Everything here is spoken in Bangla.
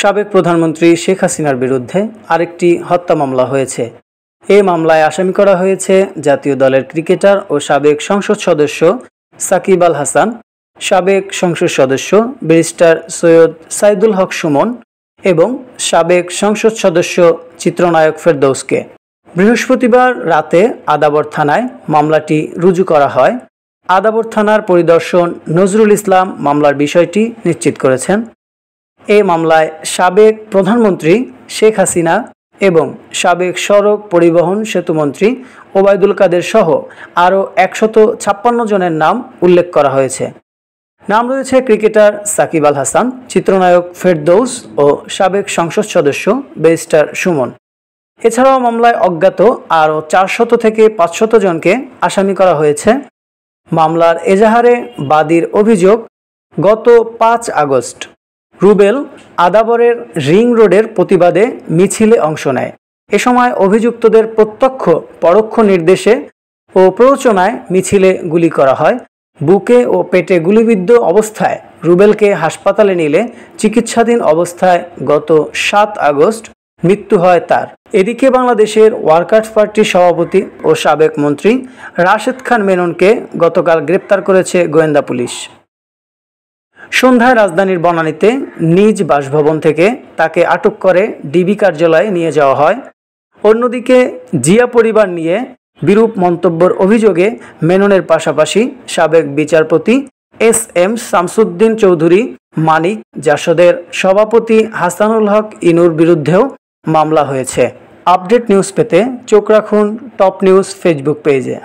সাবেক প্রধানমন্ত্রী শেখ হাসিনার বিরুদ্ধে আরেকটি হত্যা মামলা হয়েছে। এই মামলায় আসামি করা হয়েছে জাতীয় দলের ক্রিকেটার ও সাবেক সংসদ সদস্য সাকিব আল হাসান, সাবেক সংসদ সদস্য ব্যারিস্টার সৈয়দ সাইদুল হক সুমন এবং সাবেক সংসদ সদস্য চিত্রনায়ক ফেরদৌসকে। বৃহস্পতিবার রাতে আদাবর থানায় মামলাটি রুজু করা হয়। আদাবর থানার পরিদর্শক নজরুল ইসলাম মামলার বিষয়টি নিশ্চিত করেছেন। এই মামলায় সাবেক প্রধানমন্ত্রী শেখ হাসিনা এবং সাবেক সড়ক পরিবহন সেতুমন্ত্রী ওবায়দুল কাদের সহ আরও 156 জনের নাম উল্লেখ করা হয়েছে। নাম রয়েছে ক্রিকেটার সাকিব আল হাসান, চিত্রনায়ক ফেরদৌস ও সাবেক সংসদ সদস্য ব্যারিস্টার সুমন। এছাড়াও মামলায় অজ্ঞাত আরও 400 থেকে 500 জনকে আসামি করা হয়েছে। মামলার এজাহারে বাদীর অভিযোগ, গত 5 আগস্ট রুবেল আদাবরের রিং রোডের প্রতিবাদে মিছিলে অংশ নেয়। এ সময় অভিযুক্তদের প্রত্যক্ষ পরোক্ষ নির্দেশে ও প্ররোচনায় মিছিলে গুলি করা হয়। বুকে ও পেটে গুলিবিদ্ধ অবস্থায় রুবেলকে হাসপাতালে নিলে চিকিৎসাধীন অবস্থায় গত 7 আগস্ট মৃত্যু হয় তার। এদিকে বাংলাদেশের ওয়ার্কার্স পার্টির সভাপতি ও সাবেক মন্ত্রী রাশেদ খান মেননকে গতকাল গ্রেপ্তার করেছে গোয়েন্দা পুলিশ। সন্ধ্যায় রাজধানীর বনানীতে নিজ বাসভবন থেকে তাকে আটক করে ডিবি কার্যালয়ে নিয়ে যাওয়া হয়। অন্যদিকে জিয়া পরিবার নিয়ে বিরূপ মন্তব্যের অভিযোগে মেননের পাশাপাশি সাবেক বিচারপতি এস.এম. শামসুদ্দিন চৌধুরী, মানিক জাসদের সভাপতি হাসানুল হক ইনুর বিরুদ্ধেও মামলা হয়েছে। আপডেট নিউজ পেতে চোখ রাখুন টপ নিউজ ফেসবুক পেজে।